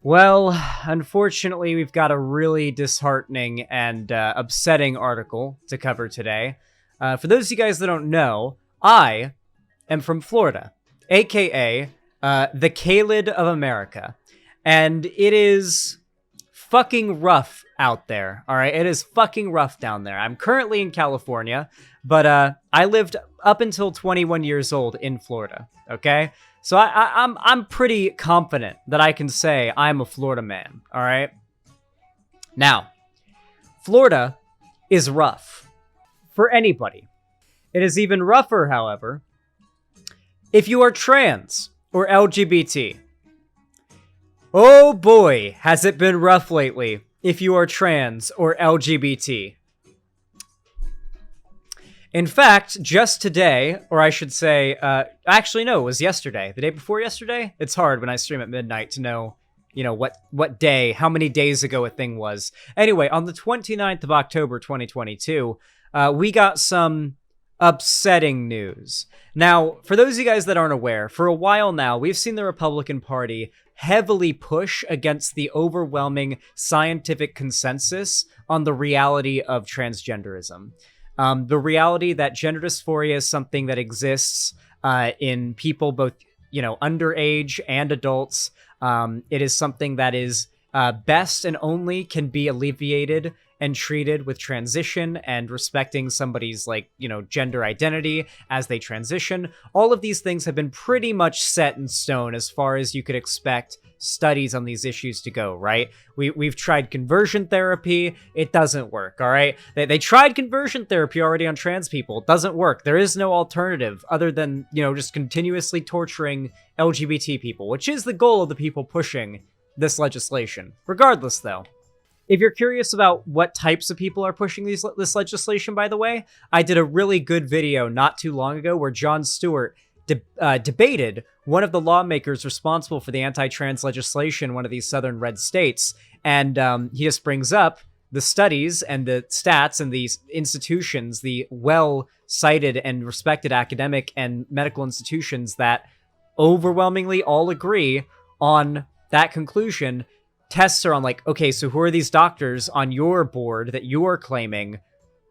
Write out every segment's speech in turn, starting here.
Well, unfortunately, we've got a really disheartening and upsetting article to cover today. For those of you guys that don't know, I am from Florida, aka the Caled of America. And it is fucking rough out there, all right? It is fucking rough down there. I'm currently in California, but I lived up until 21 years old in Florida, okay? So I'm pretty confident that I can say I'm a Florida man, all right? Now, Florida is rough for anybody. It is even rougher, however, if you are trans or LGBT. Oh boy, has it been rough lately if you are trans or LGBT. In fact, just today, or I should say, actually no, it was yesterday. The day before yesterday? It's hard when I stream at midnight to know, what day, how many days ago a thing was. Anyway, on the 29th of October, 2022, we got some upsetting news. Now, for those of you guys that aren't aware, for a while now, we've seen the Republican Party heavily push against the overwhelming scientific consensus on the reality of transgenderism. The reality that gender dysphoria is something that exists in people both, underage and adults. It is something that is best and only can be alleviated and treated with transition and respecting somebody's gender identity as they transition. All of these things have been pretty much set in stone as far as you could expect studies on these issues to go, right? We've tried conversion therapy. It doesn't work, all right? They tried conversion therapy already on trans people. It doesn't work. There is no alternative other than, just continuously torturing LGBT people, which is the goal of the people pushing this legislation. Regardless, though, if you're curious about what types of people are pushing this legislation, by the way, I did a really good video not too long ago where Jon Stewart debated one of the lawmakers responsible for the anti-trans legislation in one of these southern red states. And he just brings up the studies and the stats and these institutions, the well-cited and respected academic and medical institutions that overwhelmingly all agree on that conclusion. Tests are on okay, so who are these doctors on your board that you are claiming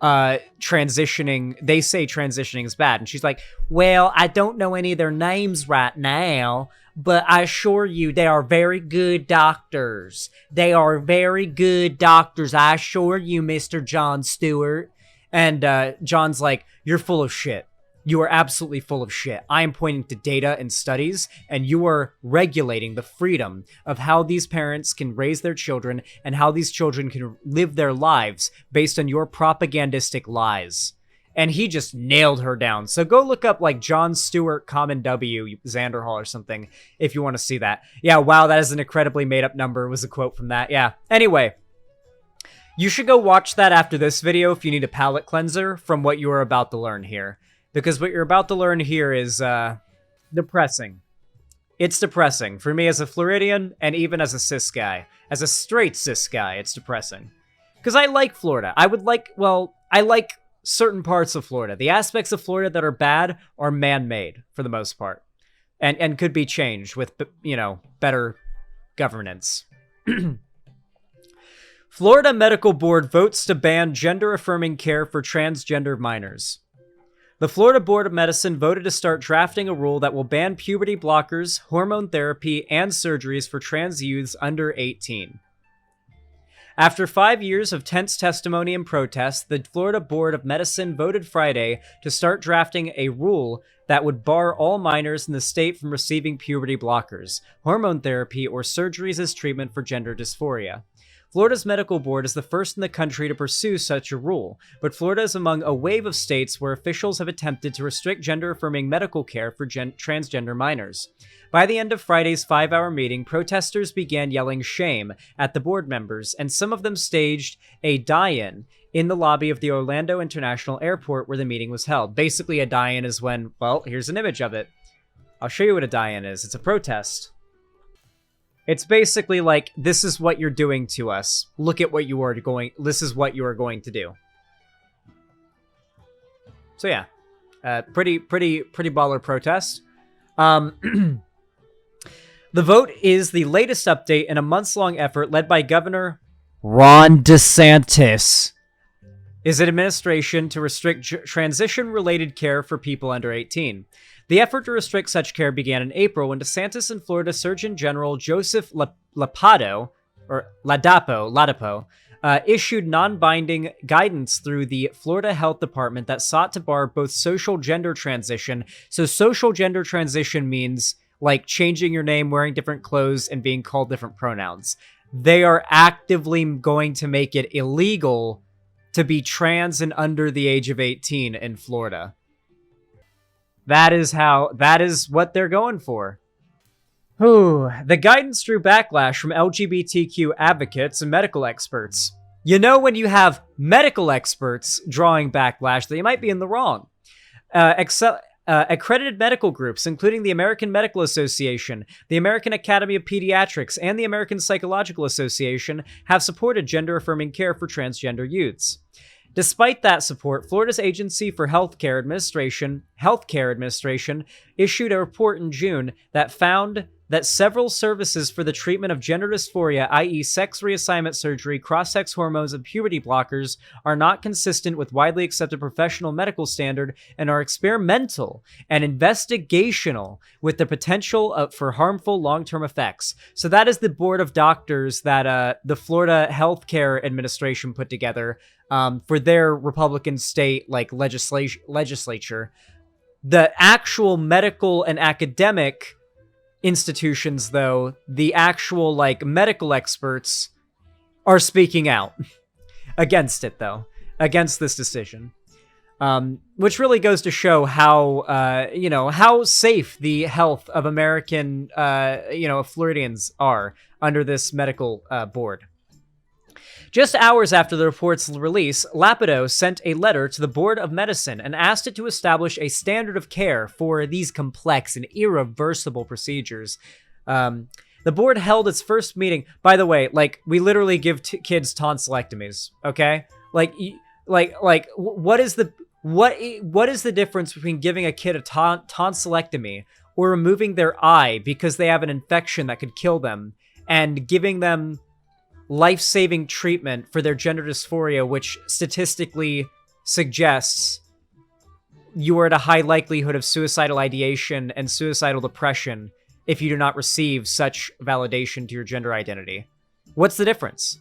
transitioning? They say transitioning is bad. And she's like, well, I don't know any of their names right now, but I assure you they are very good doctors. They are very good doctors. I assure you, Mr. Jon Stewart. And John's like, you're full of shit. You are absolutely full of shit. I am pointing to data and studies, and you are regulating the freedom of how these parents can raise their children and how these children can live their lives based on your propagandistic lies. And he just nailed her down. So go look up Jon Stewart, Common W, Xander Hall or something if you want to see that. Yeah, wow, that is an incredibly made up number, was a quote from that. Yeah, anyway. You should go watch that after this video if you need a palate cleanser from what you are about to learn here. Because what you're about to learn here is depressing. It's depressing. For me as a Floridian, and even as a cis guy. As a straight cis guy, it's depressing. Because I like Florida. I like certain parts of Florida. The aspects of Florida that are bad are man-made, for the most part. And could be changed with, better governance. Florida Medical Board votes to ban gender-affirming care for transgender minors. The Florida Board of Medicine voted to start drafting a rule that will ban puberty blockers, hormone therapy, and surgeries for trans youths under 18. After 5 years of tense testimony and protest, the Florida Board of Medicine voted Friday to start drafting a rule that would bar all minors in the state from receiving puberty blockers, hormone therapy, or surgeries as treatment for gender dysphoria. Florida's medical board is the first in the country to pursue such a rule, but Florida is among a wave of states where officials have attempted to restrict gender-affirming medical care for transgender minors. By the end of Friday's 5-hour meeting, protesters began yelling shame at the board members, and some of them staged a die-in in the lobby of the Orlando International Airport where the meeting was held. Basically, a die-in is when, well, here's an image of it. I'll show you what a die-in is. It's a protest. It's basically this is what you're doing to us. Look at what you are going. This is what you are going to do. So yeah, pretty baller protest. The vote is the latest update in a months-long effort led by Governor Ron DeSantis. Is an administration to restrict transition-related care for people under 18. The effort to restrict such care began in April when DeSantis and Florida Surgeon General Joseph Ladapo, issued non-binding guidance through the Florida Health Department that sought to bar both social gender transition. So social gender transition means like changing your name, wearing different clothes, and being called different pronouns. They are actively going to make it illegal to be trans and under the age of 18 in Florida. That is what they're going for. The guidance drew backlash from LGBTQ advocates and medical experts. You know, when you have medical experts drawing backlash, they might be in the wrong. Accredited medical groups, including the American Medical Association, the American Academy of Pediatrics, and the American Psychological Association, have supported gender-affirming care for transgender youths. Despite that support, Florida's Agency for Healthcare Administration issued a report in June that found that several services for the treatment of gender dysphoria, i.e. sex reassignment surgery, cross-sex hormones, and puberty blockers, are not consistent with widely accepted professional medical standard and are experimental and investigational with the potential for harmful long-term effects. So that is the board of doctors that the Florida Healthcare Administration put together for their Republican state legislature. The actual medical and academic institutions, though, the actual medical experts are speaking out against it, though, against this decision, which really goes to show how how safe the health of American Floridians are under this medical board. Just hours after the report's release, Lapido sent a letter to the Board of Medicine and asked it to establish a standard of care for these complex and irreversible procedures. The board held its first meeting. By the way, we literally give kids tonsillectomies. Okay, what is the difference between giving a kid a tonsillectomy or removing their eye because they have an infection that could kill them, and giving them life-saving treatment for their gender dysphoria, which statistically suggests you are at a high likelihood of suicidal ideation and suicidal depression if you do not receive such validation to your gender identity? What's the difference?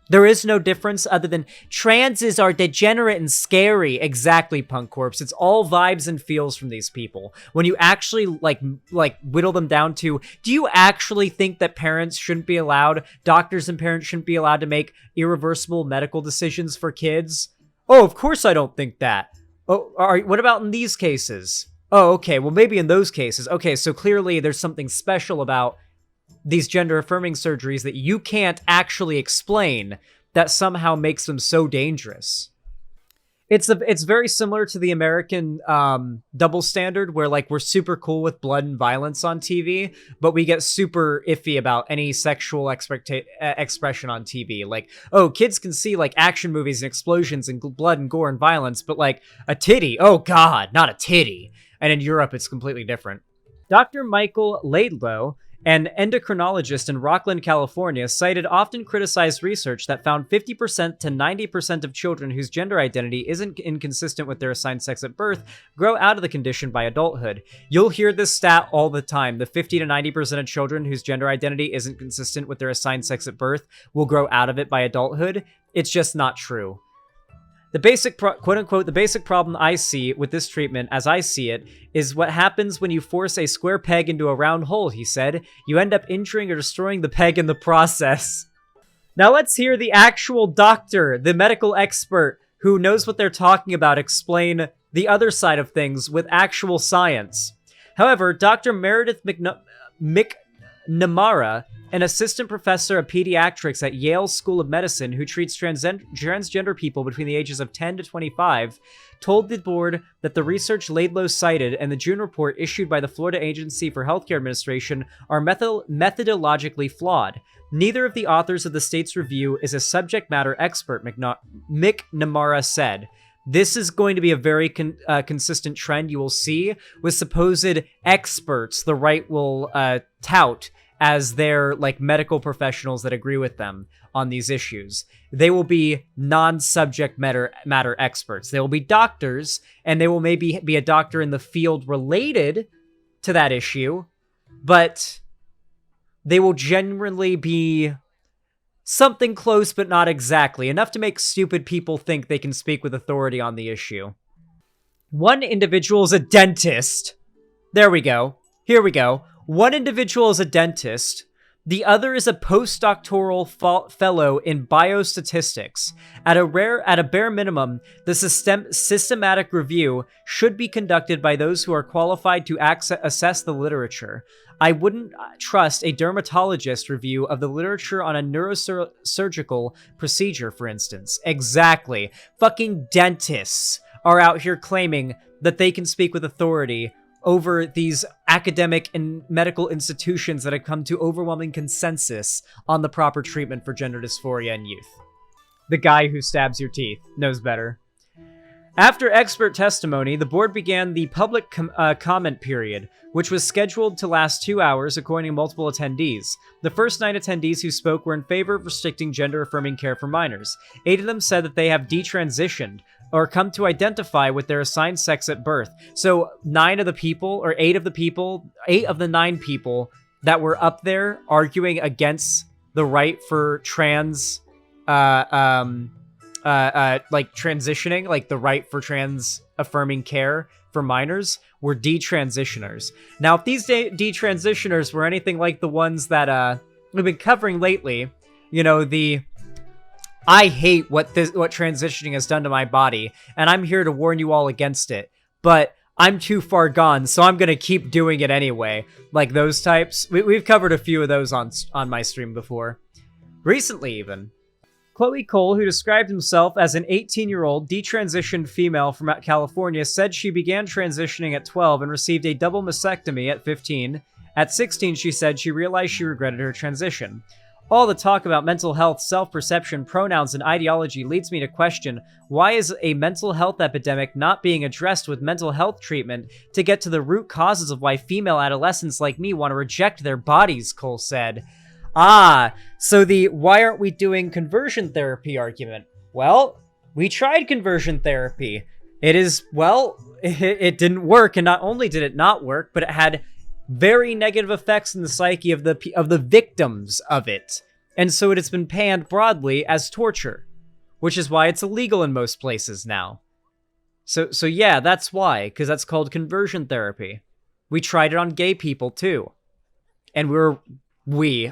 There is no difference other than transes are degenerate and scary. Exactly, Punk Corpse. It's all vibes and feels from these people. When you actually whittle them down to, do you actually think that parents shouldn't be allowed, doctors and parents shouldn't be allowed to make irreversible medical decisions for kids? Oh, of course I don't think that. Oh, what about in these cases? Oh, okay, well maybe in those cases. Okay, so clearly there's something special about these gender-affirming surgeries that you can't actually explain that somehow makes them so dangerous. It's very similar to the American double standard, where we're super cool with blood and violence on TV, but we get super iffy about any sexual expression on TV. Oh, kids can see action movies and explosions and blood and gore and violence, but a titty, oh god, not a titty. And in Europe, it's completely different. Dr. Michael Laidlow, an endocrinologist in Rockland, California, cited often criticized research that found 50% to 90% of children whose gender identity isn't inconsistent with their assigned sex at birth grow out of the condition by adulthood. You'll hear this stat all the time. The 50 to 90% of children whose gender identity isn't consistent with their assigned sex at birth will grow out of it by adulthood. It's just not true. The basic, quote-unquote, the basic problem I see with this treatment, as I see it, is what happens when you force a square peg into a round hole, he said. You end up injuring or destroying the peg in the process. Now let's hear the actual doctor, the medical expert, who knows what they're talking about, explain the other side of things with actual science. However, Dr. Meredith McNamara, an assistant professor of pediatrics at Yale School of Medicine who treats transgender people between the ages of 10 to 25, told the board that the research Laidlow cited and the June report issued by the Florida Agency for Healthcare Administration are methodologically flawed. Neither of the authors of the state's review is a subject matter expert, McNamara said. This is going to be a very consistent trend you will see with supposed experts the right will tout as their like medical professionals that agree with them on these issues. They will be non-subject matter experts. They will be doctors, and they will maybe be a doctor in the field related to that issue, but they will generally be something close but not exactly, enough to make stupid people think they can speak with authority on the issue. One individual is a dentist. There we go. Here we go. One individual is a dentist. The other is a postdoctoral fellow in biostatistics. At a bare minimum, the systematic review should be conducted by those who are qualified to assess the literature. I wouldn't trust a dermatologist review of the literature on a neurosurgical procedure, for instance. Exactly. Fucking dentists are out here claiming that they can speak with authority over these academic and medical institutions that have come to overwhelming consensus on the proper treatment for gender dysphoria in youth. The guy who stabs your teeth knows better. After expert testimony, the board began the public comment period, which was scheduled to last 2 hours according to multiple attendees. The first 9 attendees who spoke were in favor of restricting gender-affirming care for minors. 8 of them said that they have detransitioned, or come to identify with their assigned sex at birth. So 8 of the 9 people that were up there arguing against the right for trans, like transitioning, like the right for trans affirming care for minors, were detransitioners. Now, if these detransitioners were anything like the ones that we've been covering lately, you know, I hate what transitioning has done to my body, and I'm here to warn you all against it, but I'm too far gone, so I'm gonna keep doing it anyway. Like those types. We've covered a few of those on my stream before. Recently, even. Chloe Cole, who described himself as an 18-year-old detransitioned female from California, said she began transitioning at 12 and received a double mastectomy at 15. At 16, she said she realized she regretted her transition. All the talk about mental health, self-perception, pronouns, and ideology leads me to question, why is a mental health epidemic not being addressed with mental health treatment to get to the root causes of why female adolescents like me want to reject their bodies, Cole said. So the why aren't we doing conversion therapy argument. Well, we tried conversion therapy. It didn't work, and not only did it not work, but it had very negative effects in the psyche of the victims of it. And so it has been panned broadly as torture, which is why it's illegal in most places now. So yeah, that's why, because that's called conversion therapy. We tried it on gay people too. And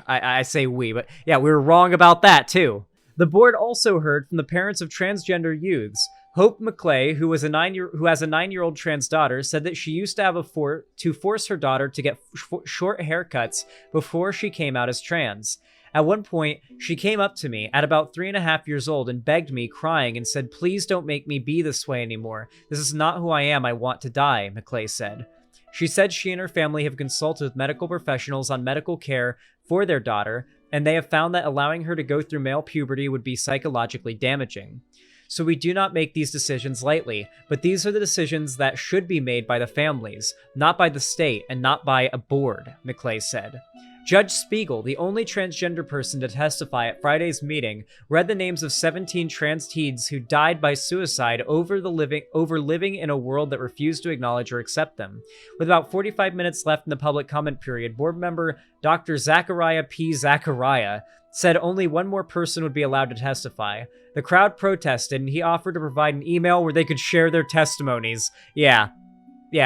I say we, but yeah, we were wrong about that too. The board also heard from the parents of transgender youths. Hope McClay, who has a 9-year-old trans daughter, said that she used to have to force her daughter to get short haircuts before she came out as trans. At one point, she came up to me at about 3.5 years old and begged me, crying, and said, "Please don't make me be this way anymore. This is not who I am. I want to die," McClay said. She said she and her family have consulted with medical professionals on medical care for their daughter, and they have found that allowing her to go through male puberty would be psychologically damaging. So we do not make these decisions lightly, but these are the decisions that should be made by the families, not by the state, and not by a board, McClay said. Judge Spiegel, the only transgender person to testify at Friday's meeting, read the names of 17 trans teens who died by suicide over living in a world that refused to acknowledge or accept them. With about 45 minutes left in the public comment period, board member Dr. Zachariah P. Zachariah said only one more person would be allowed to testify. The crowd protested, and he offered to provide an email where they could share their testimonies. Yeah,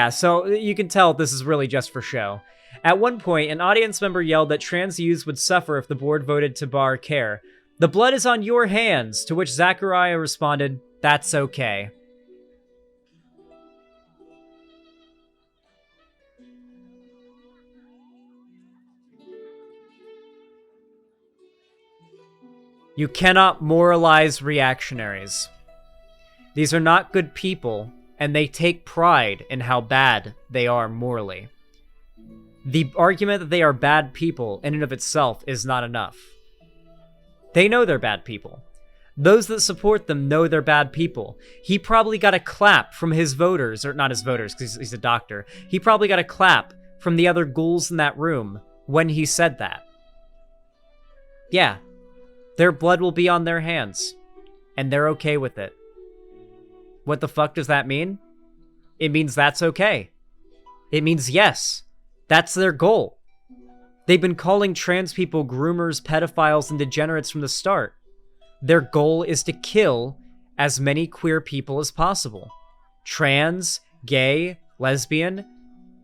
so you can tell this is really just for show. At one point, an audience member yelled that trans youths would suffer if the board voted to bar care. "The blood is on your hands," to which Zachariah responded, "That's okay." You cannot moralize reactionaries. These are not good people, and they take pride in how bad they are morally. The argument that they are bad people in and of itself is not enough. They know they're bad people. Those that support them know they're bad people. He probably got a clap from his voters, or not his voters, because he's a doctor. He probably got a clap from the other ghouls in that room when he said that. Yeah, their blood will be on their hands, and they're okay with it. What the fuck does that mean? It means that's okay. It means yes, that's their goal. They've been calling trans people groomers, pedophiles, and degenerates from the start. Their goal is to kill as many queer people as possible. Trans, gay, lesbian,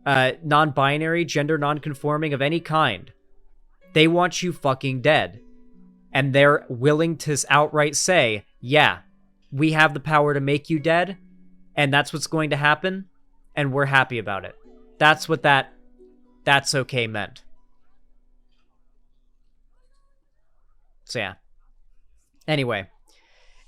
non-binary, gender non-conforming of any kind. They want you fucking dead. And they're willing to outright say, yeah, we have the power to make you dead, and that's what's going to happen, and we're happy about it. That's what that's okay meant. So yeah. Anyway,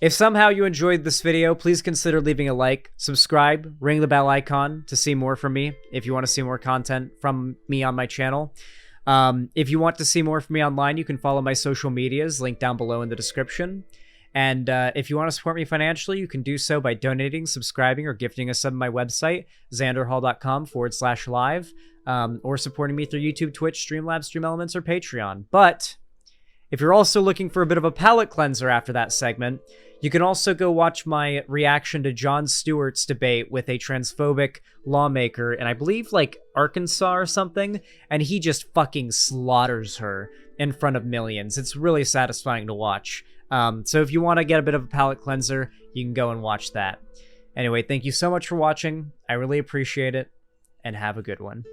if somehow you enjoyed this video, please consider leaving a like, subscribe, ring the bell icon to see more from me if you want to see more content from me on my channel. If you want to see more from me online, you can follow my social medias, linked down below in the description. And if you want to support me financially, you can do so by donating, subscribing, or gifting a sub on my website, xanderhall.com/live, or supporting me through YouTube, Twitch, Streamlabs, Stream Elements, or Patreon. But if you're also looking for a bit of a palate cleanser after that segment, you can also go watch my reaction to Jon Stewart's debate with a transphobic lawmaker in, I believe, like, Arkansas or something, and he just fucking slaughters her in front of millions. It's really satisfying to watch. So if you want to get a bit of a palate cleanser, you can go and watch that. Anyway, thank you so much for watching. I really appreciate it, and have a good one.